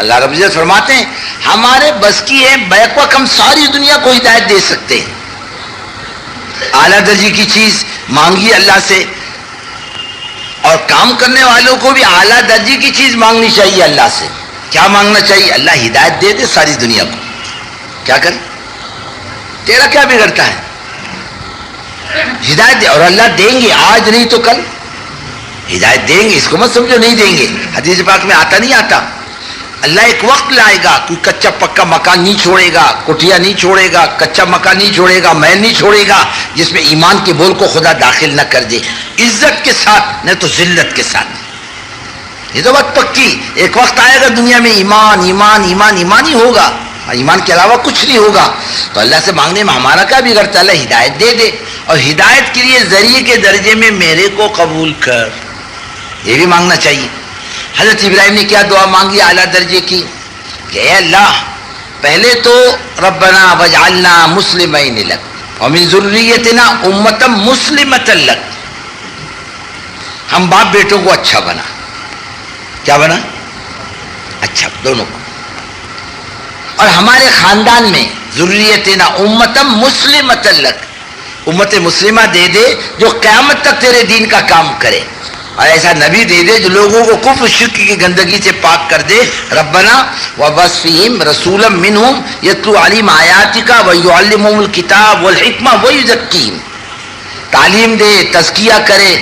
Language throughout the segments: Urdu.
اللہ رب العزت فرماتے ہیں ہمارے بس کی ہے بیک وقت ہم ساری دنیا کو ہدایت دے سکتے ہیں. اعلیٰ درجے کی چیز مانگی اللہ سے, اور کام کرنے والوں کو بھی اعلیٰ درجے کی چیز مانگنی چاہیے اللہ سے. کیا مانگنا چاہیے؟ اللہ ہدایت دے دے ساری دنیا کو. کیا کرے؟ تیرا کیا بگڑتا ہے؟ ہدایت دے, اور اللہ دیں گے, آج نہیں تو کل ہدایت دیں گے. اس کو مت سمجھو نہیں دیں گے, حدیث پاک میں آتا نہیں آتا. اللہ ایک وقت لائے گا, کوئی کچا پکا مکان نہیں چھوڑے گا, کٹیا نہیں چھوڑے گا, کچا مکان نہیں چھوڑے گا, محل نہیں چھوڑے گا جس میں ایمان کے بول کو خدا داخل نہ کر دے, عزت کے ساتھ نہ تو ذلت کے ساتھ. یہ تو بات پکی. ایک وقت آئے گا دنیا میں ایمان ایمان ایمان ایمان ہی ہوگا, ایمان کے علاوہ کچھ نہیں ہوگا. تو اللہ سے مانگنے میں ہمارا کیا بگڑتا ہے؟ اللہ ہدایت دے دے, اور ہدایت کے لیے ذریعے کے درجے میں میرے کو قبول کر, یہ بھی مانگنا چاہیے. حضرت ابراہیم نے کیا دعا مانگی اعلیٰ درجے کی کہ اے اللہ پہلے تو ربنا وجعلنا مسلمین لک ومن ذریتنا امۃ مسلمۃ لک, ہم باپ بیٹوں کو اچھا بنا. کیا بنا؟ اچھا دونوں کو. اور ہمارے خاندان میں ذریتنا امۃ مسلمۃ لک, امت مسلمہ دے دے جو قیامت تک تیرے دین کا کام کرے, اور ایسا نبی دے دے جو لوگوں کو کفر شرک کی گندگی سے پاک کر دے. ربنا وبعث فیہم رسولا منہم یتلو علیہم آیاتک ویعلمہم الکتاب والحکمہ ویزکیہم, تعلیم دے, تزکیہ کرے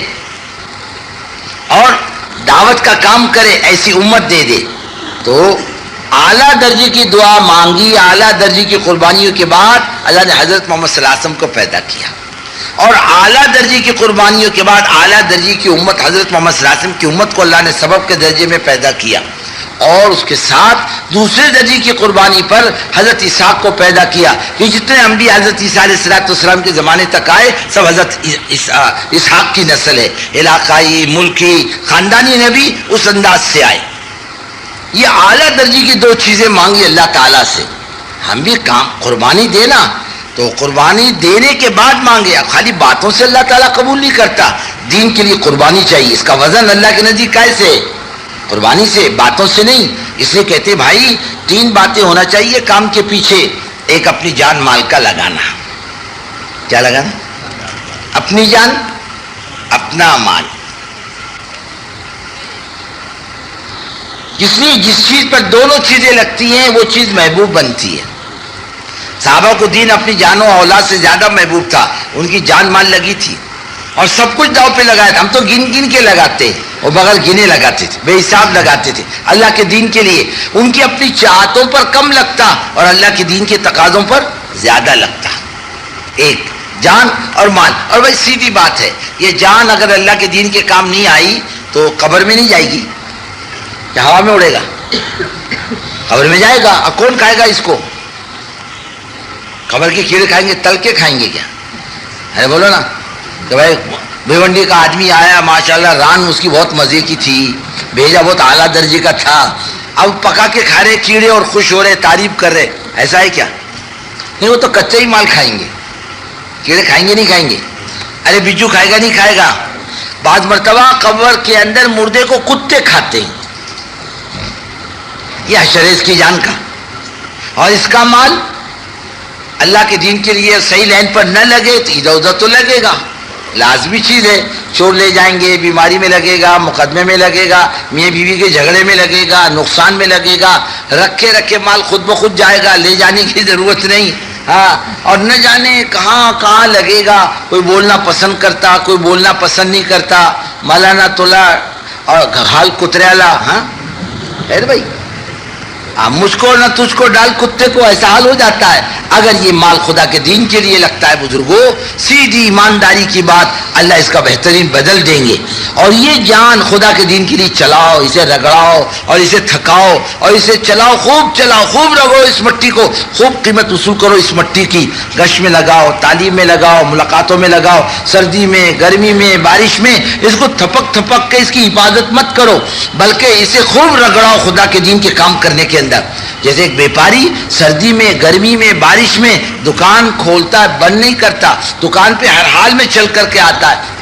اور دعوت کا کام کرے, ایسی امت دے دے. تو اعلیٰ درجے کی دعا مانگی, اعلیٰ درجے کی قربانیوں کے بعد اللہ نے حضرت محمد صلی اللہ علیہ وسلم کو پیدا کیا, اور اعلیٰ درجے کی قربانیوں کے بعد اعلیٰ درجے کی امت حضرت محمد صلی اللہ علیہ وسلم کی امت کو اللہ نے سبب کے درجے میں پیدا کیا. اور اس کے ساتھ دوسرے درجے کی قربانی پر حضرت اسحاق کو پیدا کیا, کہ جتنے انبیاء حضرت عیسیٰ علیہ السلام کے زمانے تک آئے سب حضرت اسحاق کی نسل ہے. علاقائی, ملکی, خاندانی نبی اس انداز سے آئے. یہ اعلیٰ درجے کی دو چیزیں مانگی اللہ تعالیٰ سے. ہم بھی کام قربانی دینا تو قربانی دینے کے بعد مانگے, خالی باتوں سے اللہ تعالیٰ قبول نہیں کرتا. دین کے لیے قربانی چاہیے, اس کا وزن اللہ کے نزدیک کیسے؟ قربانی سے, باتوں سے نہیں. اس لیے کہتے بھائی 3 باتیں ہونا چاہیے کام کے پیچھے. ایک اپنی جان مال کا لگانا. کیا لگانا؟ اپنی جان, اپنا مال. جس چیز پر دونوں چیزیں لگتی ہیں وہ چیز محبوب بنتی ہے. صحابہ کو دین اپنی جان و اولاد سے زیادہ محبوب تھا, ان کی جان مال لگی تھی اور سب کچھ داؤ پہ لگایا تھا. ہم تو گن گن کے لگاتے, اور بغیر گنے لگاتے تھے, بے حساب لگاتے تھے اللہ کے دین کے لیے. ان کی اپنی چاہتوں پر کم لگتا اور اللہ کے دین کے تقاضوں پر زیادہ لگتا. ایک جان اور مال. اور بھائی سیدھی بات ہے, یہ جان اگر اللہ کے دین کے کام نہیں آئی تو قبر میں نہیں جائے گی, کیا ہوا میں اڑے گا؟ قبر میں جائے گا. اب کون کھائے گا اس کو؟ قبر کے کیڑے کھائیں گے, تل کے کھائیں گے کیا؟ ارے بولو نا کہ بھائی بھیونڈی کا آدمی آیا, ماشاءاللہ ران اس کی بہت مزے کی تھی, بھیجا بہت اعلیٰ درجے کا تھا, اب پکا کے کھا رہے کیڑے اور خوش ہو رہے, تعریف کر رہے. ایسا ہے کیا؟ نہیں, وہ تو کچا ہی مال کھائیں گے, کیڑے کھائیں گے نہیں کھائیں گے. ارے بجو کھائے گا نہیں کھائے گا. بعض مرتبہ قبر کے اندر مردے کو کتے کھاتے ہیں, یہ حشر ہے اس کی جان کا. اور اس کا مال اللہ کے دین کے لیے صحیح لائن پر نہ لگے تو ادھر ادھر تو لگے گا, لازمی چیز ہے. چور لے جائیں گے, بیماری میں لگے گا, مقدمے میں لگے گا, میاں بیوی کے جھگڑے میں لگے گا, نقصان میں لگے گا. رکھے رکھے مال خود بخود جائے گا, لے جانے کی ضرورت نہیں. ہاں, اور نہ جانے کہاں کہاں لگے گا. کوئی بولنا پسند کرتا, کوئی بولنا پسند نہیں کرتا. مولانا تولا اور حال کتریالا. ہاں خیر بھائی, مجھ کو نہ تجھ کو ڈال کتے کو, ایسا حال ہو جاتا ہے. اگر یہ مال خدا کے دین کے لیے لگتا ہے بزرگوں, سیدھی ایمانداری کی بات, اللہ اس کا بہترین بدل دیں گے. اور یہ جان خدا کے دین کے لیے چلاؤ, اسے رگڑاؤ اور اسے تھکاؤ اور اسے چلاؤ, خوب رگڑو اس مٹی کو, خوب قیمت وصول کرو اس مٹی کی. گش میں لگاؤ, تعلیم میں لگاؤ, ملاقاتوں میں لگاؤ, سردی میں, گرمی میں, بارش میں. اس کو تھپک تھپک کے اس کی حفاظت مت کرو, بلکہ اسے خوب رگڑاؤ خدا کے دین کے کام کرنے کے اندر. جیسے ایک بیپاری سردی میں, گرمی میں, بارش میں دکان کھولتا ہے, بند نہیں کرتا, دکان پہ ہر حال میں چل کر کے آتا ہے.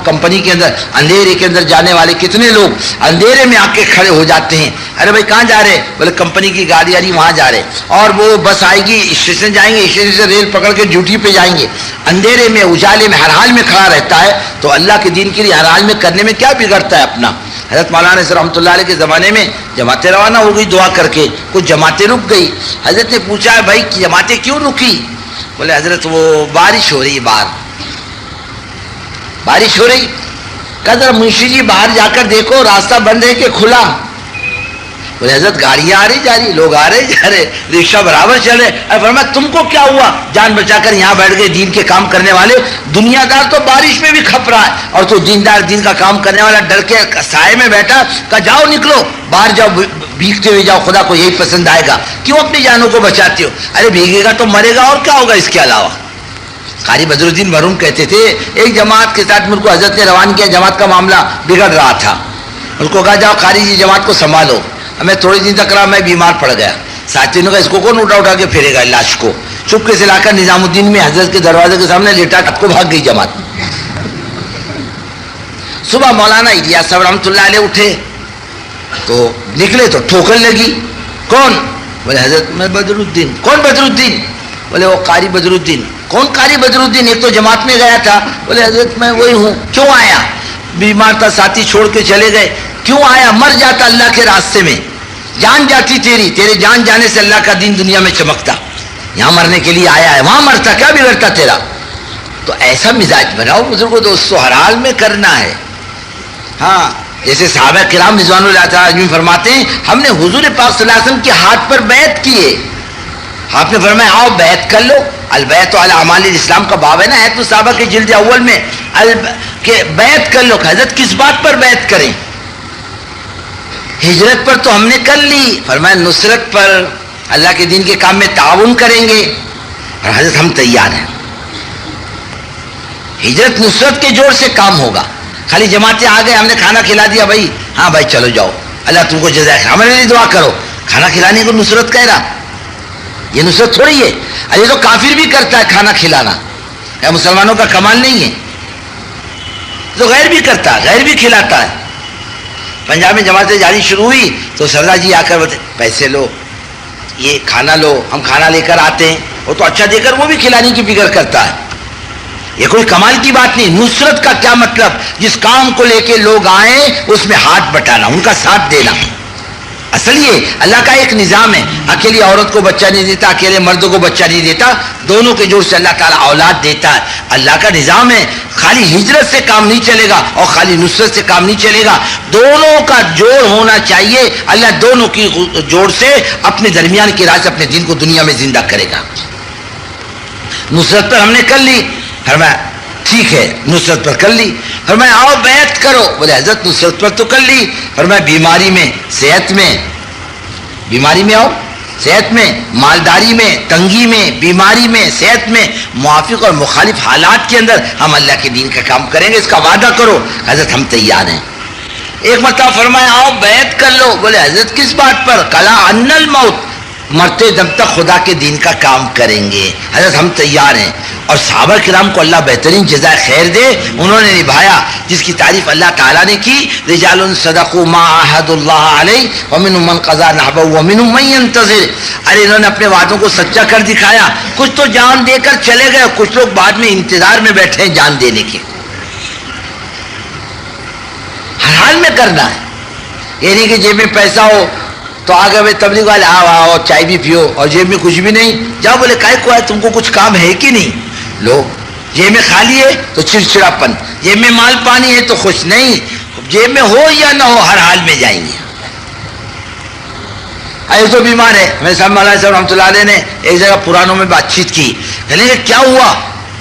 کمپنی کے اندر اندھیرے کے اندر جانے والے کتنے لوگ اندھیرے میں آ کے کھڑے ہو جاتے ہیں. ارے بھائی کہاں جا رہے؟ بولے کمپنی کی گاڑی آ رہی وہاں جا رہے. اور وہ بس آئے گی اسٹیشن جائیں گے, اسٹیشن سے ریل پکڑ کے ڈیوٹی پہ جائیں گے. اندھیرے میں اجالے میں ہر حال میں کھڑا رہتا ہے. تو اللہ کے دین کے لیے ہر حال میں کرنے میں کیا بگڑتا ہے اپنا. حضرت مولانا رحمۃ اللہ علیہ کے زمانے میں جماعتیں روانہ ہو گئی دعا کر کے, کچھ جماعتیں رک گئی. حضرت نے پوچھا ہے بھائی جماعتیں کیوں رکی؟ بولے حضرت وہ بارش ہو رہی, باہر بارش ہو رہی. کہا ذرا منشی جی باہر جا کر دیکھو راستہ بند ہے کہ کھلا. بولے حضرت گاڑیاں آ رہی جا رہی, لوگ آ رہے جا رہے, رکشہ برابر چل رہے. فرمایا تم کو کیا ہوا؟ جان بچا کر یہاں بیٹھ گئے دین کے کام کرنے والے. دنیا دار تو بارش میں بھی کھپ رہا ہے اور تو دیندار دین کا کام کرنے والا ڈر کے سائے میں بیٹھا. کہا جاؤ نکلو باہر جاؤ, بھیگتے ہوئے جاؤ, خدا کو یہی پسند آئے گا. کیوں اپنی جانوں کو بچاتے ہو؟ ارے بھیگے گا تو مرے گا, اور کیا ہوگا اس کے علاوہ. قاری بدر الدین مرحوم کہتے تھے ایک جماعت کے ساتھ مجھ کو حضرت نے روان کیا, جماعت کا معاملہ بگڑ رہا تھا. اس کو کہا جاؤ قاری جی جماعت کو سنبھالو. میں تھوڑے دن تک رہا, میں بیمار پڑ گیا. ساتھیوں نے کہا اس کو کون اٹھا کے پھیرے گا لاش کو. چپکے سے لا کر نظام الدین میں حضرت کے دروازے کے سامنے لیٹا, کب کو بھاگ گئی جماعت. صبح مولانا الیاس صاحب رحمۃ اللہ علیہ اٹھے تو نکلے تو ٹھوکر لگی. کون؟ بولے حضرت میں بدر الدین. کون بدر الدین؟ بولے وہ قاری بدر الدین. کون قاری بدر الدین؟ ایک تو جماعت میں گیا تھا. بولے حضرت میں وہی ہوں. کیوں آیا؟ بیمار تھا, ساتھی چھوڑ کے چلے گئے. کیوں آیا؟ مر جاتا اللہ کے راستے میں, جان جاتی تیری, تیرے جان جانے سے اللہ کا دین دنیا میں چمکتا. یہاں مرنے کے لیے آیا ہے, وہاں مرتا, کیا بگڑتا تیرا. تو ایسا مزاج بناؤ بزرگوں, دوستو ہر حال میں کرنا ہے. ہاں جیسے صحابہ کرام رضوان اللہ تعالیٰ عنہم فرماتے ہیں ہم نے حضور پاک صلی اللہ علیہ وسلم کے ہاتھ پر بیعت کیے. آپ نے فرمایا آؤ بیعت کر لو. البیعت علی اعمال الاسلام کا باب ہے نا, ہے تو صحابہ کے جلد اول میں کہ بیعت کر لو. حضرت کس بات پر بیعت کریں؟ ہجرت پر تو ہم نے کر لی. فرمایا نصرت پر, اللہ کے دین کے کام میں تعاون کریں گے. اور حضرت ہم تیار ہیں. ہجرت نصرت کے جوڑ سے کام ہوگا. خالی جماعتیں آ گئے, ہم نے کھانا کھلا دیا بھائی, ہاں بھائی چلو جاؤ, اللہ تم کو جزائے خیر, ہمارے لیے دعا کرو. کھانا کھلانے کو نصرت کہہ رہا, یہ نصرت تھوڑی ہے. یہ تو کافر بھی کرتا ہے کھانا کھلانا, مسلمانوں کا کمال نہیں ہے. تو غیر بھی کرتا ہے, غیر بھی کھلاتا ہے. پنجاب میں جماعتیں جاری شروع ہوئی تو سردار جی آ کر بولتے پیسے لو, یہ کھانا لو, ہم کھانا لے کر آتے ہیں. وہ تو اچھا دے کر وہ بھی کھلانے کی فکر کرتا ہے. یہ کوئی کمال کی بات نہیں. نصرت کا کیا مطلب؟ جس کام کو لے کے لوگ آئیں اس میں ہاتھ بٹانا, ان کا ساتھ دینا. اصل یہ اللہ کا ایک نظام ہے. اکیلی عورت کو بچہ نہیں دیتا, اکیلے مرد کو بچہ نہیں دیتا, دونوں کے جوڑ سے اللہ تعالیٰ اولاد دیتا ہے. اللہ کا نظام ہے. خالی ہجرت سے کام نہیں چلے گا اور خالی نصرت سے کام نہیں چلے گا, دونوں کا جوڑ ہونا چاہیے. اللہ دونوں کی جوڑ سے اپنے درمیان کی راہ سے اپنے دین کو دنیا میں زندہ کرے گا. نصرت پر ہم نے کر لی. فرمایا ٹھیک ہے نصرت پر کر لی. فرمایا آؤ بیعت کرو. بولے حضرت نصرت پر تو کر لی. فرمایا بیماری میں, صحت میں, بیماری میں آؤ, صحت میں, مالداری میں, تنگی میں, بیماری میں, صحت میں, موافق اور مخالف حالات کے اندر ہم اللہ کے دین کا کام کریں گے, اس کا وعدہ کرو. حضرت ہم تیار ہیں. ایک مرتبہ فرمایا آؤ بیعت کر لو. بولے حضرت کس بات پر؟ کلا ان الموت, مرتے دم تک خدا کے دین کا کام کریں گے. حضرت ہم تیار ہیں. اور صحابہ کرام کو اللہ بہترین جزائے خیر دے, انہوں نے نبھایا جس کی تعریف اللہ تعالیٰ نے کی. رجال صدقوا ما عاهدوا الله علیہ ومنهم من قضى نحبه ومنهم من ينتظر. ارے انہوں نے اپنے وعدوں کو سچا کر دکھایا. کچھ تو جان دے کر چلے گئے, کچھ لوگ بعد میں انتظار میں بیٹھے ہیں جان دینے کے. ہر حال میں کرنا ہے. یہ نہیں کہ جیب میں پیسہ ہو تو آگے بھائی تبلیغ والے آؤ آؤ چائے بھی پیو, اور جیب میں کچھ بھی نہیں, جاؤ. بولے کائے کو ہے, تم کو کچھ کام ہے کہ نہیں؟ لو. جیب میں خالی ہے تو چڑچڑاپن, جیب میں مال پانی ہے تو خوش نہیں. جیب میں ہو یا نہ ہو ہر حال میں جائیں گے. ایسے تو بیمار ہے. ہمیں صاحب مولانا صاحب رحمۃ اللہ علیہ نے ایک جگہ پرانوں میں بات چیت کی. کہنے کہ کیا ہوا,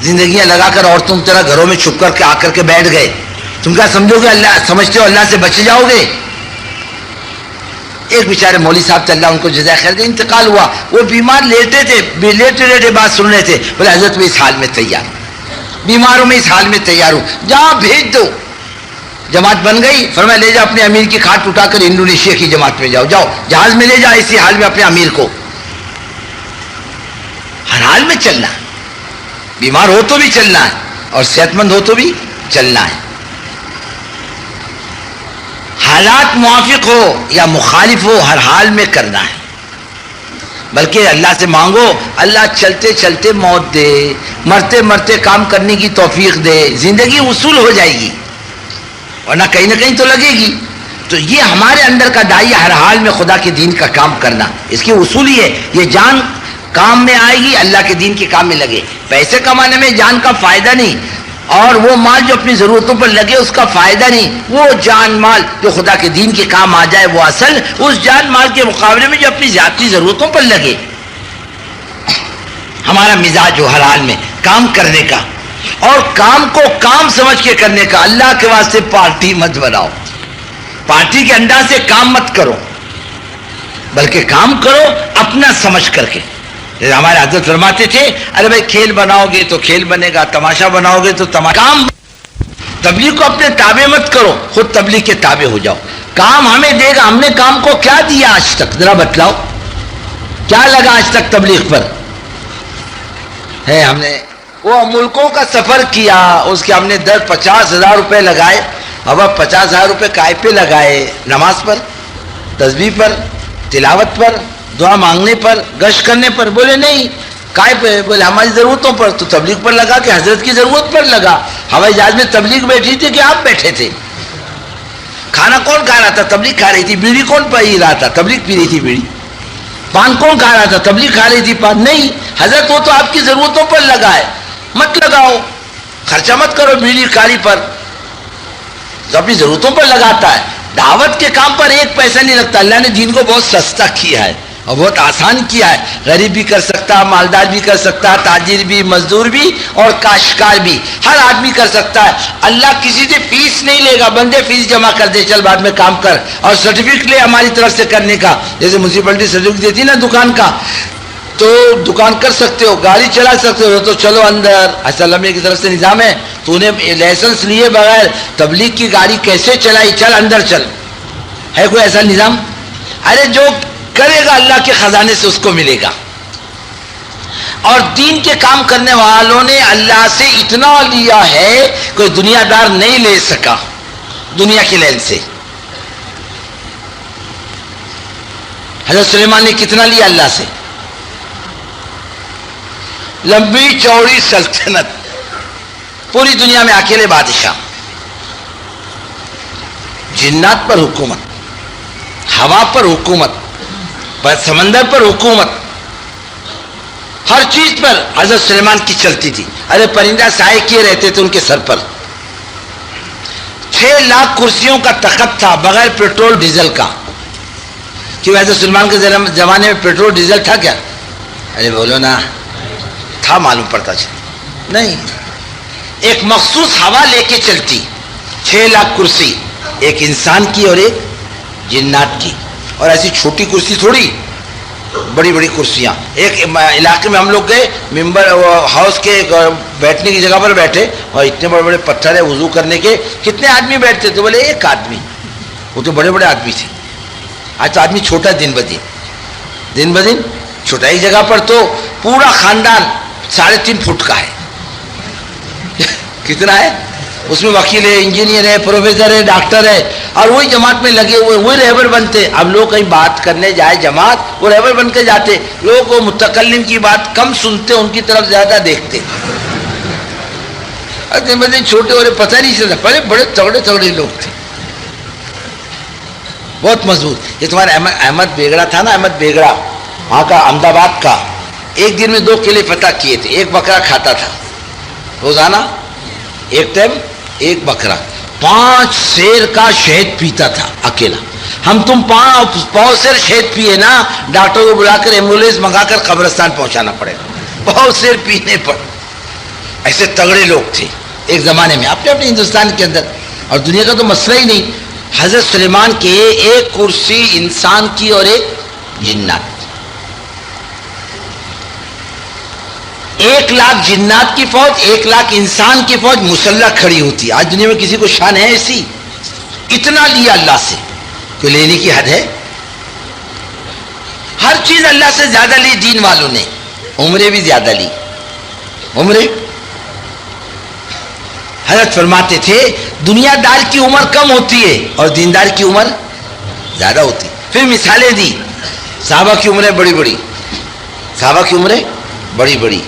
زندگیاں لگا کر اور تم طرح گھروں میں چھپ کر کے آ کر کے بیٹھ گئے, تم کیا سمجھو گے اللہ, سمجھتے ہو اللہ سے بچ جاؤ گے؟ ایک بیچارے مولوی صاحب تھے, اللہ ان کو جزائے خیر دے, انتقال ہوا. وہ بیمار لیٹے تھے, لیٹے لیٹے بات سن رہے تھے. بولے حضرت میں اس حال میں تیار ہوں, بیماروں میں اس حال میں تیار ہوں, جہاں بھیج دو. جماعت بن گئی. فرمایا لے جاؤ اپنے امیر کی کھاٹ اٹھا کر انڈونیشیا کی جماعت میں جاؤ, جاؤ جہاز میں لے جاؤ اسی حال میں اپنے امیر کو. ہر حال میں چلنا, بیمار ہو تو بھی چلنا ہے اور صحت مند ہو تو بھی چلنا ہے. حالات موافق ہو یا مخالف ہو ہر حال میں کرنا ہے. بلکہ اللہ سے مانگو اللہ چلتے چلتے موت دے, مرتے مرتے کام کرنے کی توفیق دے, زندگی وصول ہو جائے گی ورنہ کہیں نہ کہیں تو لگے گی. تو یہ ہمارے اندر کا داعیہ ہر حال میں خدا کے دین کا کام کرنا, اس کی اصول ہی ہے. یہ جان کام میں آئے گی اللہ کے دین کے کام میں لگے. پیسے کمانے میں جان کا فائدہ نہیں, اور وہ مال جو اپنی ضرورتوں پر لگے اس کا فائدہ نہیں. وہ جان مال جو خدا کے دین کے کام آ جائے وہ اصل, اس جان مال کے مقابلے میں جو اپنی ذاتی ضرورتوں پر لگے. ہمارا مزاج ہو ہر حال میں کام کرنے کا, اور کام کو کام سمجھ کے کرنے کا. اللہ کے واسطے پارٹی مت بناؤ, پارٹی کے انداز سے کام مت کرو, بلکہ کام کرو اپنا سمجھ کر کے. ہمارے حضرت فرماتے تھے ارے بھائی کھیل بناؤ گے تو کھیل بنے گا, تماشا بناؤ گے تو تماشا. کام تبلیغ کو اپنے تابع مت کرو, خود تبلیغ کے تابع ہو جاؤ. کام ہمیں دے گا, ہم نے کام کو کیا دیا آج تک ذرا بتلاؤ, کیا لگا آج تک تبلیغ پر ہے. ہم نے وہ ملکوں کا سفر کیا, اس کے ہم نے 50 ہزار روپے لگائے. اب 50 ہزار روپے کائے پہ لگائے, نماز پر, تسبیح پر, تلاوت پر, دعا مانگنے پر, گشت کرنے پر. بولے نہیں کائے پہ, بولے ہماری ضرورتوں پر. تو تبلیغ پر لگا کہ حضرت کی ضرورت پر لگا. ہوائی جہاز میں تبلیغ بیٹھی تھی کہ آپ بیٹھے تھے. کھانا کون کھا رہا تھا, تبلیغ کھا رہی تھی. بیڑی کون پی رہا تھا, تبلیغ پی رہی تھی بیڑی. پان کون کھا رہا تھا, تبلیغ کھا رہی تھی پان. نہیں حضرت وہ تو آپ کی ضرورتوں پر لگا ہے, مت لگاؤ, خرچہ مت کرو بیڑی کاری پر, تو اپنی ضرورتوں پر لگاتا ہے. دعوت کے کام پر ایک پیسہ نہیں لگتا. اللہ نے دین کو بہت سستا کیا ہے اور بہت آسان کیا ہے. غریب بھی کر سکتا, مالدار بھی کر سکتا, تاجر بھی, مزدور بھی اور کاشتکار بھی, ہر آدمی کر سکتا ہے. اللہ کسی سے فیس نہیں لے گا. بندے فیس جمع کر دے, چل بعد میں کام کر, اور سرٹیفکیٹ لے ہماری طرف سے کرنے کا. جیسے میونسپلٹی سرٹیفکیٹ دیتی نا دکان کا, تو دکان کر سکتے ہو, گاڑی چلا سکتے ہو, تو چلو اندر. ایسا لمحے کی طرف سے نظام ہے, تو نے لائسنس لیے بغیر تبلیغ کی گاڑی کیسے چلائی, چل اندر چل. ہے کوئی ایسا نظام؟ ارے جو کرے گا اللہ کے خزانے سے اس کو ملے گا. اور دین کے کام کرنے والوں نے اللہ سے اتنا لیا ہے کوئی دنیا دار نہیں لے سکا دنیا کی لین سے. حضرت سلیمان نے کتنا لیا اللہ سے؟ لمبی چوڑی سلطنت, پوری دنیا میں اکیلے بادشاہ, جنات پر حکومت, ہوا پر حکومت, پر سمندر پر حکومت, ہر چیز پر حضرت سلیمان کی چلتی تھی. ارے پرندہ سائے کیے رہتے تھے ان کے سر پر. 6 لاکھ کرسیوں کا تخت تھا بغیر پیٹرول ڈیزل کا. کیوں حضرت سلیمان کے زمانے میں پیٹرول ڈیزل تھا کیا؟ ارے بولو نا, تھا معلوم پڑتا چل نہیں. ایک مخصوص ہوا لے کے چلتی. 6 لاکھ کرسی, ایک انسان کی اور ایک جنات کی. اور ایسی چھوٹی کرسی تھوڑی, بڑی بڑی کرسیاں. ایک علاقے میں ہم لوگ گئے, ممبر ہاؤس کے بیٹھنے کی جگہ پر بیٹھے, اور اتنے بڑے بڑے پتھر ہے وضو کرنے کے. کتنے آدمی بیٹھتے تھے؟ بولے 1 آدمی. وہ تو بڑے بڑے آدمی تھے. آج تو آدمی چھوٹا دن بدن چھوٹا. ایک جگہ پر تو پورا خاندان 3.5 فٹ کا ہے. کتنا ہے اس میں؟ وکیل ہے, انجینئر ہے, پروفیسر ہے, ڈاکٹر ہے, اور وہی جماعت میں لگے ہوئے, وہی رہبر بنتے. اب لوگ کہیں بات کرنے جائے جماعت, وہ رہبر بن کے جاتے. لوگ وہ متکلم کی بات کم سنتے, ان کی طرف زیادہ دیکھتے. چھوٹے اور پتہ نہیں چلتا, پہلے بڑے تگڑے لوگ تھے, بہت مضبوط. یہ تمہارا احمد بیگڑا تھا نا, احمد بیگڑا وہاں کا, احمد آباد کا. ایک دن میں 2 قلعے فتح کیے تھے. ایک بکرا کھاتا تھا روزانہ, ایک ٹائم ایک بکرا. 5 سیر کا شہد پیتا تھا اکیلا. ہم تم 5 سیر شہد پیے نا, ڈاکٹر کو بلا کر ایمبولینس منگا کر قبرستان پہنچانا پڑے گا 5 سیر پینے پر. ایسے تگڑے لوگ تھے ایک زمانے میں اپنے ہندوستان کے اندر. اور دنیا کا تو مسئلہ ہی نہیں. حضرت سلیمان کے ایک کرسی انسان کی اور ایک جنات. 1 لاکھ جنات کی فوج, 1 لاکھ انسان کی فوج مسلح کھڑی ہوتی. آج دنیا میں کسی کو شان ہے ایسی؟ اتنا لیا اللہ سے, کوئی لینے کی حد ہے؟ ہر چیز اللہ سے زیادہ لی دین والوں نے. عمریں بھی زیادہ لی, عمریں. حضرت فرماتے تھے دنیا دار کی عمر کم ہوتی ہے اور دیندار کی عمر زیادہ ہوتی. پھر مثالیں دی. صحابہ کی عمریں بڑی بڑی، صحابہ کی عمریں بڑی بڑی،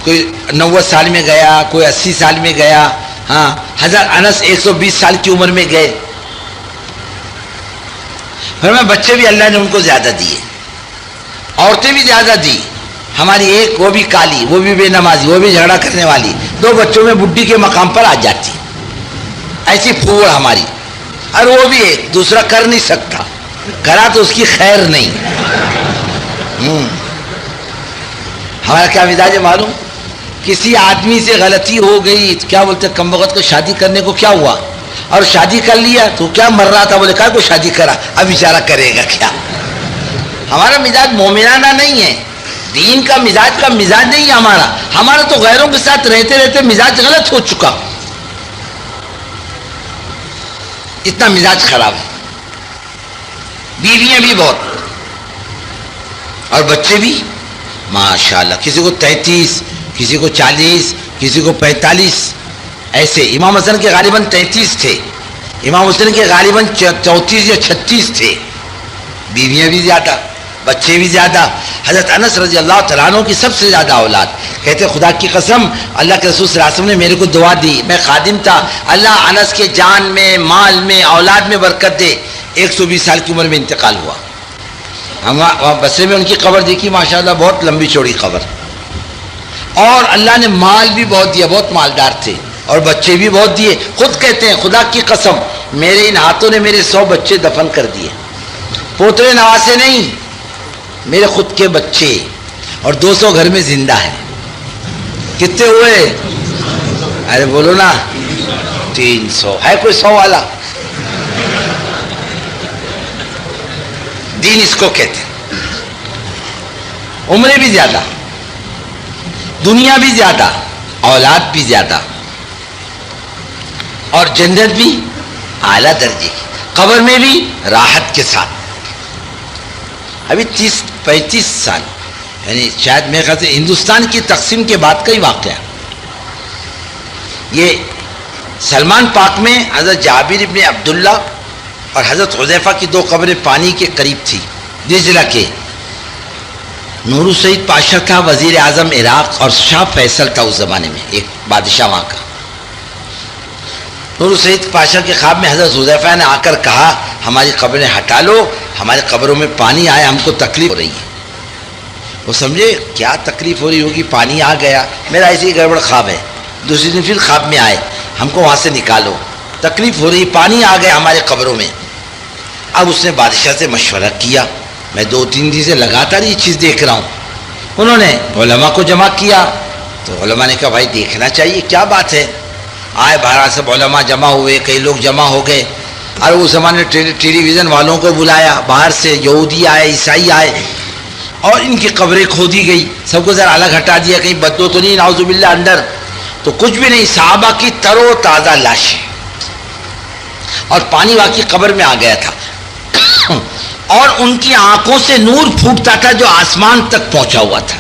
کوئی 90 سال میں گیا، کوئی 80 سال میں گیا. ہاں حضرت انس 120 سال کی عمر میں گئے. فرمایا بچے بھی اللہ نے ان کو زیادہ دیے، عورتیں بھی زیادہ دی. ہماری ایک وہ بھی کالی، وہ بھی بے نمازی، وہ بھی جھگڑا کرنے والی، 2 بچوں میں بڈھی کے مقام پر آ جاتی. ایسی پھوڑ ہماری. اور وہ بھی ایک دوسرا کر نہیں سکتا، کرا تو اس کی خیر نہیں. ہمارا کیا مزاج ہے معلوم؟ کسی آدمی سے غلطی ہو گئی، کیا بولتے کم وقت کو شادی کرنے کو کیا ہوا، اور شادی کر لیا تو کیا مر رہا تھا، بولے کہا کو شادی کرا، اب اشارہ کرے گا کیا. ہمارا مزاج مومنانہ نہیں ہے، دین کا مزاج نہیں ہے ہمارا. ہمارا تو غیروں کے ساتھ رہتے رہتے مزاج غلط ہو چکا، اتنا مزاج خراب ہے. بیویاں بھی بہت اور بچے بھی ماشاءاللہ، کسی کو 33، کسی کو 40، کسی کو 45. ایسے امام حسن کے غالباً 33 تھے، امام حسن کے غالباً 34 یا 36 تھے. بیویاں بھی زیادہ، بچے بھی زیادہ. حضرت انس رضی اللہ تعالیٰ عنہ کی سب سے زیادہ اولاد. کہتے خدا کی قسم اللہ کے رسول صلی اللہ علیہ وسلم نے میرے کو دعا دی، میں خادم تھا، اللہ انس کے جان میں، مال میں، اولاد میں برکت دے. 120 سال کی عمر میں انتقال ہوا. ہم بسرے میں ان کی قبر دیکھی، ماشاءاللہ بہت لمبی چوڑی قبر. اور اللہ نے مال بھی بہت دیا، بہت مالدار تھے، اور بچے بھی بہت دیے. خود کہتے ہیں خدا کی قسم میرے ان ہاتھوں نے میرے 100 بچے دفن کر دیے. پوترے نواسے نہیں، میرے خود کے بچے. اور 200 گھر میں زندہ ہیں. کتنے ہوئے؟ ارے بولو نا، 300. ہے کوئی 100 والا؟ دین اس کو کہتے ہیں. عمریں بھی زیادہ، دنیا بھی زیادہ، اولاد بھی زیادہ، اور جنت بھی اعلیٰ درجے کی. قبر میں بھی راحت کے ساتھ. ابھی 30-35 سال، یعنی شاید میرے خیال سے ہندوستان کی تقسیم کے بعد کا ہی واقعہ. یہ سلمان پاک میں حضرت جابر ابن عبداللہ اور حضرت حذیفہ کی 2 قبریں پانی کے قریب تھی، دجلہ کے. نور السعید پاشا تھا وزیر اعظم عراق، اور شاہ فیصل تھا اس زمانے میں، ایک بادشاہ وہاں کا. نور السعید پاشا کے خواب میں حضرت حذیفہ نے آ کر کہا ہماری قبریں ہٹا لو، ہماری قبروں میں پانی آیا، ہم کو تکلیف ہو رہی ہے. وہ سمجھے کیا تکلیف ہو رہی ہوگی، پانی آ گیا، میرا ایسے ہی گڑبڑ خواب ہے. دوسری دن پھر خواب میں آئے، ہم کو وہاں سے نکالو، تکلیف ہو رہی، پانی آ گیا ہمارے قبروں میں. اب اس نے بادشاہ سے مشورہ کیا، میں 2-3 دن سے لگاتار یہ چیز دیکھ رہا ہوں. انہوں نے علماء کو جمع کیا، تو علماء نے کہا بھائی دیکھنا چاہیے کیا بات ہے. آئے باہر سب علماء جمع ہوئے، کئی لوگ جمع ہو گئے. اور اس زمانے ٹیلی ویژن والوں کو بلایا، باہر سے یہودی آئے، عیسائی آئے، اور ان کی قبریں کھودی گئی. سب کو ذرا الگ ہٹا دیا، کہیں بدو تو نہیں نعوذ باللہ اندر. تو کچھ بھی نہیں، صحابہ کی تر و تازہ لاشیں. اور پانی واقعی قبر میں آ گیا تھا، اور ان کی آنکھوں سے نور پھوٹتا تھا جو آسمان تک پہنچا ہوا تھا.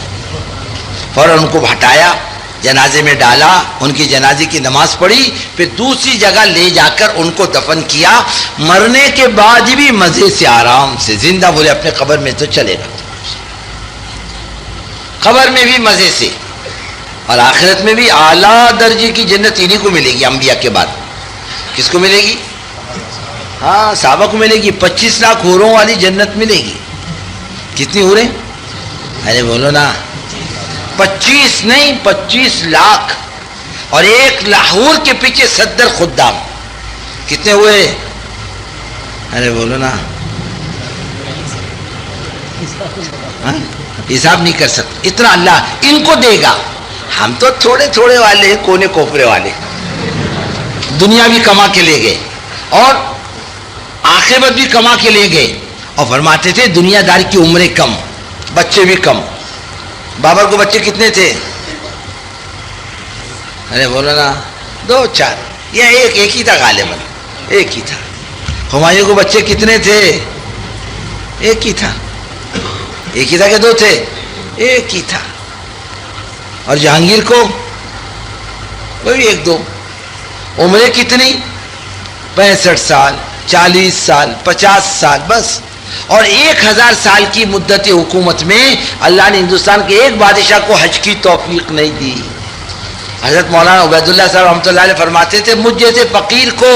فوراً ان کو ہٹایا، جنازے میں ڈالا، ان کی جنازے کی نماز پڑھی، پھر دوسری جگہ لے جا کر ان کو دفن کیا. مرنے کے بعد بھی مزے سے، آرام سے، زندہ بولے اپنے قبر میں تو چلے گا، قبر میں بھی مزے سے. اور آخرت میں بھی اعلیٰ درجے کی جنت انہیں کو ملے گی انبیاء کے بعد. کس کو ملے گی؟ ہاں صحابہ کو ملے گی. 25 لاکھ حوروں والی جنت ملے گی. کتنی حوریں؟ ارے بولو نا، 25 نہیں 25 لاکھ. اور 1 لاہور کے پیچھے 70 خدام. کتنے ہوئے؟ ارے بولو نا، حساب نہیں کر سکتے اتنا اللہ ان کو دے گا. ہم تو تھوڑے تھوڑے والے، کونے کوپرے والے. دنیا بھی کما کے لے گئے اور آخرت بھی کما کے لے گئے. اور فرماتے تھے دنیا دار کی عمریں کم، بچے بھی کم. بابر کو بچے کتنے تھے؟ ارے بولو نا، 2-4 یا ایک ہی تھا غالباً، ایک ہی تھا. ہمایوں کو بچے کتنے تھے؟ ایک ہی تھا. ایک ہی تھا کہ 2 تھے؟ ایک ہی تھا. اور جہانگیر کو کوئی بھی 1-2. عمریں کتنی؟ 65 سال، 40 سال، 50 سال بس. اور 1000 سال کی مدت حکومت میں اللہ نے ہندوستان کے ایک بادشاہ کو حج کی توفیق نہیں دی. حضرت مولانا عبید اللہ صاحب رحمۃ اللہ علیہ فرماتے تھے مجھ جیسے فقیر کو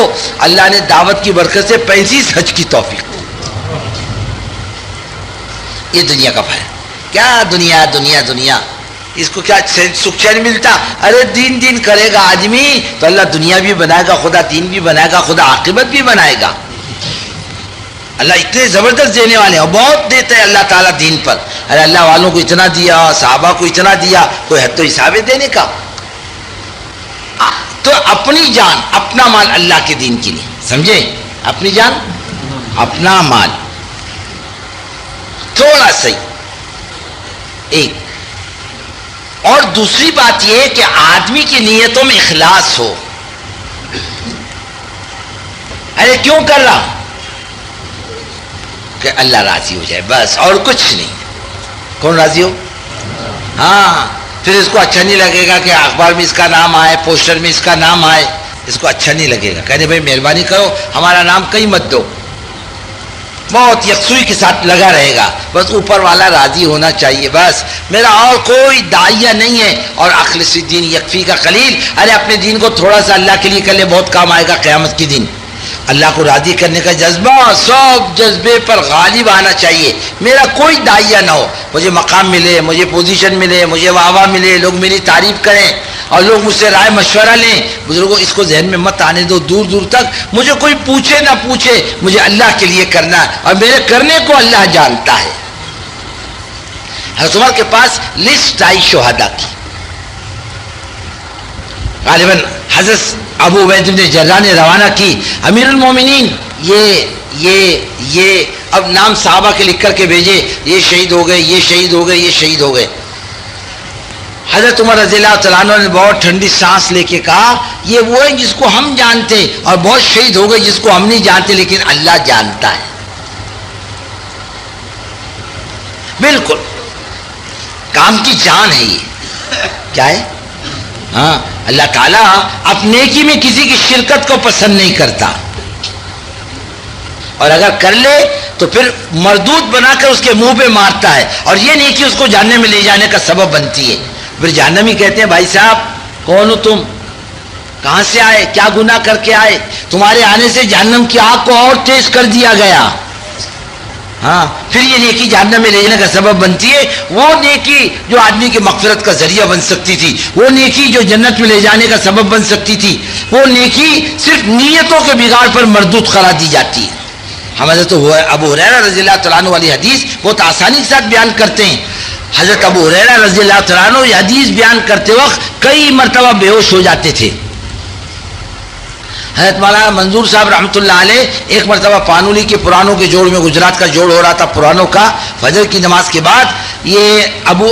اللہ نے دعوت کی برکت سے 35 حج کی توفیق. یہ دنیا کا فائدہ. کیا دنیا دنیا دنیا، اس کو کیا سکھ چین ملتا؟ ارے دین کرے گا آدمی تو اللہ دنیا بھی بنائے گا، خدا دین بھی بنائے گا، خدا عاقبت بھی بنائے گا. اللہ اتنے زبردست دینے والے ہیں اور بہت دیتے ہیں اللہ تعالیٰ دین پر. ارے اللہ والوں کو اتنا دیا، صحابہ کو اتنا دیا، کوئی حد تو حساب ہے دینے کا. تو اپنی جان اپنا مال اللہ کے دین کے لیے، سمجھے؟ اپنی جان اپنا مال تھوڑا صحیح. ایک اور دوسری بات یہ کہ آدمی کی نیتوں میں اخلاص ہو. ارے کیوں کر رہا؟ کہ اللہ راضی ہو جائے بس، اور کچھ نہیں. کون راضی ہو؟ ہاں. پھر اس کو اچھا نہیں لگے گا کہ اخبار میں اس کا نام آئے، پوسٹر میں اس کا نام آئے، اس کو اچھا نہیں لگے گا. کہنے بھائی مہربانی کرو ہمارا نام کہیں مت دو. بہت یکسوئی کے ساتھ لگا رہے گا، بس اوپر والا راضی ہونا چاہیے بس. میرا اور کوئی داعیہ نہیں ہے. اور اخلص الدین یکفی کا خلیل، ارے اپنے دین کو تھوڑا سا اللہ کے لیے کر لے، بہت کام آئے گا قیامت کے دن. اللہ کو راضی کرنے کا جذبہ سب جذبے پر غالب آنا چاہیے. میرا کوئی داعیہ نہ ہو، مجھے مقام ملے، مجھے پوزیشن ملے، مجھے واہ ملے، لوگ میری تعریف کریں اور لوگ مجھ سے رائے مشورہ لیں. بزرگوں اس کو ذہن میں مت آنے دو دور دور تک. مجھے کوئی پوچھے نہ پوچھے، مجھے اللہ کے لیے کرنا ہے اور میرے کرنے کو اللہ جانتا ہے. حضرت عمر کے پاس لسٹ آئی شہداء کی. غالباً حضرت ابو عبید بن جراح نے روانہ کی. امیر المومنین یہ اب نام صحابہ کے لکھ کر کے بھیجے، یہ شہید ہو گئے، یہ شہید ہو گئے، یہ شہید ہو گئے. حضرت عمر رضی اللہ تعالیٰ عنہ نے بہت ٹھنڈی سانس لے کے کہا یہ وہ ہے جس کو ہم جانتے ہیں، اور بہت شہید ہو گئے جس کو ہم نہیں جانتے لیکن اللہ جانتا ہے. بالکل کام کی جان ہے. یہ کیا ہے؟ ہاں اللہ تعالیٰ اپنے نیکی میں کسی کی شرکت کو پسند نہیں کرتا، اور اگر کر لے تو پھر مردود بنا کر اس کے منہ پہ مارتا ہے، اور یہ نیکی اس کو جہنم میں لے جانے کا سبب بنتی ہے. پھر جہنمی کہتے ہیں بھائی صاحب کون ہو تم، کہاں سے آئے، کیا گناہ کر کے آئے؟ تمہارے آنے سے جہنم کی آگ کو اور تیز کر دیا گیا. ہاں پھر یہ نیکی جہنم میں لے جانے کا سبب بنتی ہے. وہ نیکی جو آدمی کی مغفرت کا ذریعہ بن سکتی تھی، وہ نیکی جو جنت میں لے جانے کا سبب بن سکتی تھی، وہ نیکی صرف نیتوں کے بگاڑ پر مردود قرار دی جاتی ہے. حضرت ابو ہریرہ رضی اللہ تعالیٰ عنہ والی حدیث بہت آسانی کے ساتھ بیان کرتے ہیں. حضرت ابو ہریرہ رضی اللہ تعالیٰ عنہ یہ حدیث بیان کرتے وقت کئی مرتبہ بے ہوش ہو جاتے تھے. حضرت مولانا منظور صاحب رحمۃ اللہ علیہ ایک مرتبہ پانولی کے پرانوں کے جوڑ میں، گجرات کا جوڑ ہو رہا تھا پرانوں کا، فجر کی نماز کے بعد یہ ابو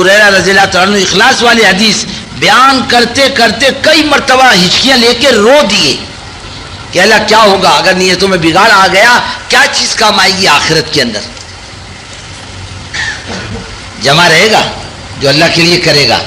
ہریرہ رضی اللہ تعالیٰ عنہ اخلاص والی حدیث بیان کرتے کرتے کئی مرتبہ ہچکیاں لے کے رو دیے کہ اللہ کیا ہوگا اگر نیتوں میں بگاڑ آ گیا، کیا چیز کام آئے گی آخرت کے اندر؟ جمع رہے گا جو اللہ کے لیے کرے گا.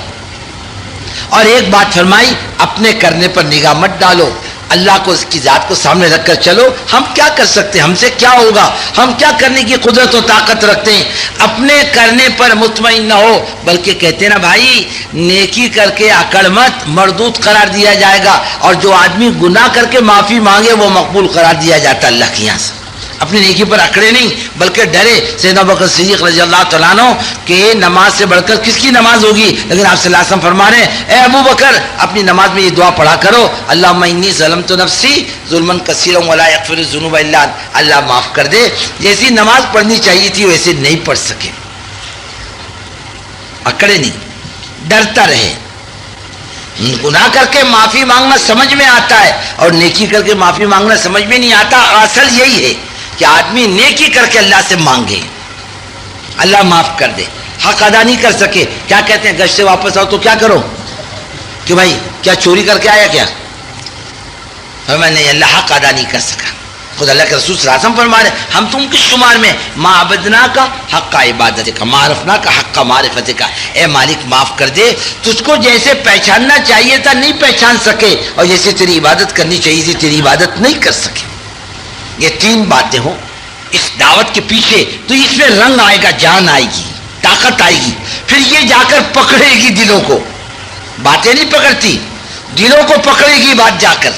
اور ایک بات فرمائی، اپنے کرنے پر نگاہ مت ڈالو، اللہ کو اس کی ذات کو سامنے رکھ کر چلو. ہم کیا کر سکتے ہیں، ہم سے کیا ہوگا، ہم کیا کرنے کی قدرت و طاقت رکھتے ہیں. اپنے کرنے پر مطمئن نہ ہو، بلکہ کہتے ہیں نا بھائی نیکی کر کے اکڑ مت، مردود قرار دیا جائے گا. اور جو آدمی گناہ کر کے معافی مانگے وہ مقبول قرار دیا جاتا اللہ کے یہاں سے. اپنی نیکی پر اکڑے نہیں بلکہ ڈرے. سیدنا ابوبکر صدیق رضی اللہ تعالیٰ عنہ کہ نماز سے بڑھ کر کس کی نماز ہوگی، لیکن آپ صلی اللہ علیہ وسلم فرما رہے ہیں اے ابو بکر اپنی نماز میں یہ دعا پڑھا کرو، اللہم انی ظلمت نفسی ظلما کثیرا ولا یغفر الذنوب الا انت، اللہ معاف کر دے. جیسی نماز پڑھنی چاہیے تھی ویسے نہیں پڑھ سکے. اکڑے نہیں، ڈرتا رہے. گناہ کر کے معافی مانگنا سمجھ میں آتا ہے اور نیکی کر کے معافی مانگنا سمجھ میں نہیں آتا. اصل یہی ہے کہ آدمی نیکی کر کے اللہ سے مانگے، اللہ معاف کر دے. حق ادا نہیں کر سکے، کیا کہتے ہیں گشت سے واپس آؤ تو کیا کرو کہ بھائی کیا چوری کر کے آیا کیا؟ میں نہیں، اللہ حق ادا نہیں کر سکا. خود اللہ کے رسول صلی اللہ علیہ وسلم فرما رہے ہم تم کس شمار میں؟ ما عبدنا کا حق کا عبادت کا، معرفنا کا حق کا معرفت کا، اے مالک معاف کر دے، تجھ کو جیسے پہچاننا چاہیے تھا نہیں پہچان سکے، اور جیسے تیری عبادت کرنی چاہیے تھی تیری عبادت نہیں کر سکے۔ یہ تین باتیں ہوں اس دعوت کے پیچھے تو اس میں رنگ آئے گا، جان آئے گی، طاقت آئے گی، پھر یہ جا کر پکڑے گی دلوں کو۔ باتیں نہیں پکڑتی، دلوں کو پکڑے گی، بات جا کر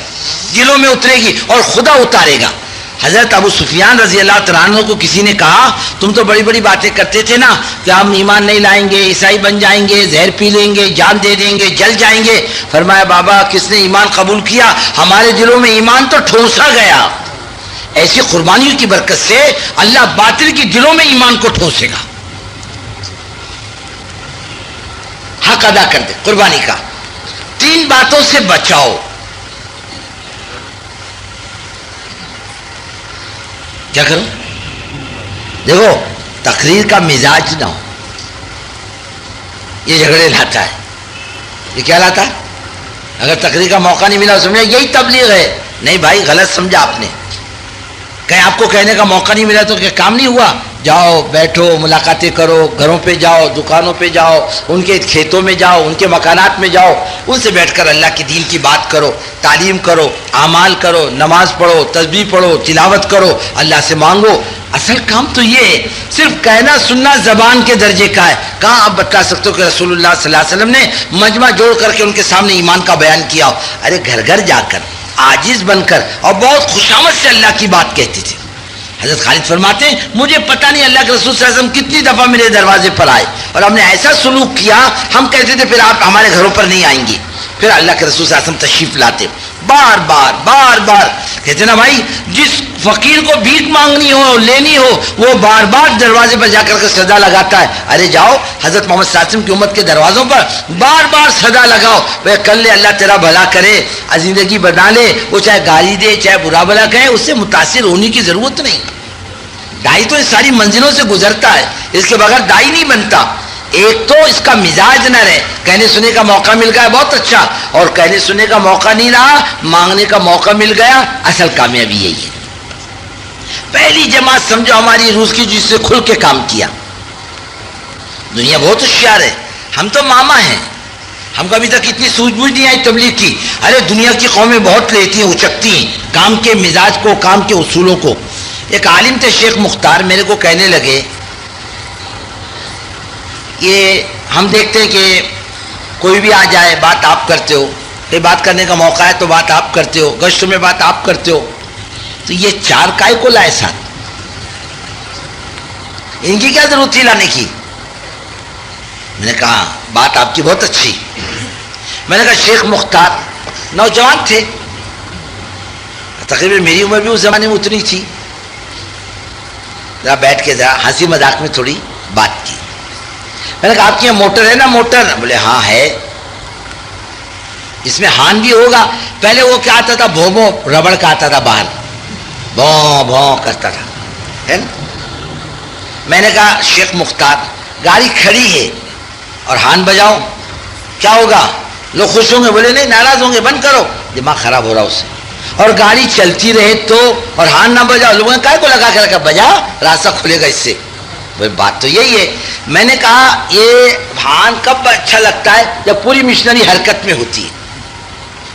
دلوں میں اترے گی اور خدا اتارے گا۔ حضرت ابو سفیان رضی اللہ تعالیٰ عنہ کو کسی نے کہا تم تو بڑی بڑی باتیں کرتے تھے نا کہ ہم ایمان نہیں لائیں گے، عیسائی بن جائیں گے، زہر پی لیں گے، جان دے دیں گے، جل جائیں گے۔ فرمایا بابا کس نے ایمان قبول کیا؟ ہمارے دلوں میں ایمان تو ٹھونسا گیا۔ ایسی قربانیوں کی برکت سے اللہ باطل کی دلوں میں ایمان کو ٹھونسے گا۔ حق ادا کر دے قربانی کا۔ تین باتوں سے بچاؤ۔ کیا کرو؟ دیکھو تقریر کا مزاج نہ ہو، یہ جھگڑے لاتا ہے۔ یہ کیا لاتا ہے؟ اگر تقریر کا موقع نہیں ملا سمجھا یہی تبلیغ ہے۔ نہیں بھائی غلط سمجھا آپ نے، کہیں آپ کو کہنے کا موقع نہیں ملا تو کیا کام نہیں ہوا؟ جاؤ بیٹھو، ملاقاتیں کرو، گھروں پہ جاؤ، دکانوں پہ جاؤ، ان کے کھیتوں میں جاؤ، ان کے مکانات میں جاؤ، ان سے بیٹھ کر اللہ کے دین کی بات کرو، تعلیم کرو، اعمال کرو، نماز پڑھو، تسبیح پڑھو، تلاوت کرو، اللہ سے مانگو۔ اصل کام تو یہ ہے، صرف کہنا سننا زبان کے درجے کا ہے۔ کہاں آپ بتا سکتے ہو کہ رسول اللہ صلی اللہ علیہ وسلم نے مجمع جوڑ کر کے ان کے سامنے ایمان کا بیان کیا ہو؟ ارے گھر گھر جا کر عاجز بن کر اور بہت خوشامد سے اللہ کی بات کہتے تھے۔ حضرت خالد فرماتے ہیں مجھے پتہ نہیں اللہ کے رسول صلی اللہ علیہ وسلم کتنی دفعہ میرے دروازے پر آئے اور ہم نے ایسا سلوک کیا، ہم کہتے تھے پھر آپ ہمارے گھروں پر نہیں آئیں گے، پھر اللہ کے رسول صلی اللہ علیہ وسلم تشریف لاتے، بار بار کہتے نا بھائی جس فقیر کو بھیک مانگنی ہو لینی ہو وہ بار بار دروازے پر جا کر صدا لگاتا ہے۔ ارے جاؤ حضرت محمد صلی اللہ علیہ وسلم کی امت کے دروازوں پر بار بار صدا لگاؤ، وہ کر لے اللہ تیرا بھلا کرے، زندگی بنا لے، وہ چاہے گالی دے چاہے برا بھلا کہے، اس سے متاثر ہونے کی ضرورت نہیں۔ دائی تو اس ساری منزلوں سے گزرتا ہے، اس کے بغیر دائی نہیں بنتا۔ ایک تو اس کا مزاج نہ رہے، کہنے سننے کا موقع مل گیا بہت اچھا، اور کہنے سننے کا موقع نہیں رہا، مانگنے کا موقع مل گیا، اصل کامیابی یہی ہے۔ پہلی جماعت سمجھو ہماری روس کی جس سے کھل کے کام کیا۔ دنیا بہت ہوشیار ہے، ہم تو ماما ہیں، ہم کو ابھی تک اتنی سوجھ بوجھ نہیں آئی تبلیغ کی۔ ارے دنیا کی قومیں بہت لیتی ہیں، اچکتی ہیں کام کے مزاج کو، کام کے اصولوں کو۔ ایک عالم تھے شیخ مختار، میرے کو کہنے لگے یہ ہم دیکھتے ہیں کہ کوئی بھی آ جائے بات آپ کرتے ہو، کوئی بات کرنے کا موقع ہے تو بات آپ کرتے ہو، گشت میں بات آپ کرتے ہو، تو یہ چار کائے کو لائے ساتھ؟ ان کی کیا ضرورت تھی لانے کی؟ میں نے کہا بات آپ کی بہت اچھی۔ میں نے کہا شیخ مختار نوجوان تھے، تقریباً میری عمر بھی اس زمانے میں اتنی تھی، ذرا بیٹھ کے ذرا ہنسی مذاق میں تھوڑی بات کی۔ میں نے کہا آپ کے یہاں موٹر ہے نا؟ موٹر؟ بولے ہاں ہے۔ اس میں ہارن بھی ہوگا؟ پہلے وہ کیا آتا تھا، بھو ربڑ کا آتا تھا باہر، بھوں بھوں کرتا تھا، ہے نا؟ میں نے کہا شیخ مختار گاڑی کھڑی ہے اور ہارن بجاؤ کیا ہوگا؟ لوگ خوش ہوں گے؟ بولے نہیں ناراض ہوں گے، بند کرو، دماغ خراب ہو رہا اس سے۔ اور گاڑی چلتی رہے تو اور ہارن نہ بجاؤ، لوگوں نے کہا کو لگا کے رکھا، بجا راستہ کھلے گا اس سے۔ بات تو یہی ہے۔ میں نے کہا یہ ہارن کب اچھا لگتا ہے؟ جب پوری مشنری حرکت میں ہوتی ہے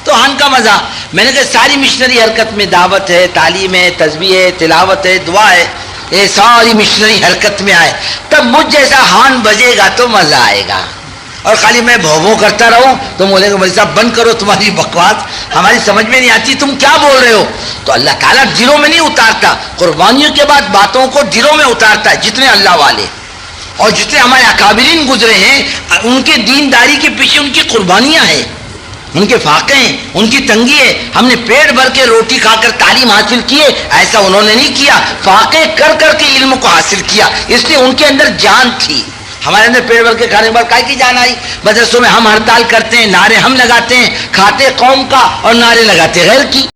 تو ہارن کا مزہ۔ میں نے کہا ساری مشنری حرکت میں دعوت ہے، تعلیم ہے، تسبیح ہے، تلاوت ہے، دعا ہے، یہ ساری مشنری حرکت میں آئے تب مجھ جیسا ہارن بجے گا تو مزہ آئے گا۔ اور خالی میں بھو بھو کرتا رہوں تو بولے گا مولوی صاحب بند کرو، تمہاری بکواس ہماری سمجھ میں نہیں آتی، تم کیا بول رہے ہو۔ تو اللہ تعالیٰ دلوں میں نہیں اتارتا، قربانیوں کے بعد باتوں کو دلوں میں اتارتا ہے۔ جتنے اللہ والے اور جتنے ہمارے اکابرین گزرے ہیں ان کے دینداری کے پیچھے ان کی قربانیاں ہیں، ان کے فاقے ہیں، ان کی تنگی ہے۔ ہم نے پیٹ بھر کے روٹی کھا کر تعلیم حاصل کی ہے، ایسا انہوں نے نہیں کیا، فاقے کر کر کے علم کو حاصل کیا، اس لیے ان کے اندر جان تھی۔ ہمارے اندر پیٹ بھر کے کھانے کے بعد کائے کی جان آئی؟ مدرسوں میں ہم ہڑتال کرتے ہیں، نعرے ہم لگاتے ہیں، کھاتے قوم کا اور نعرے لگاتے غیر کی۔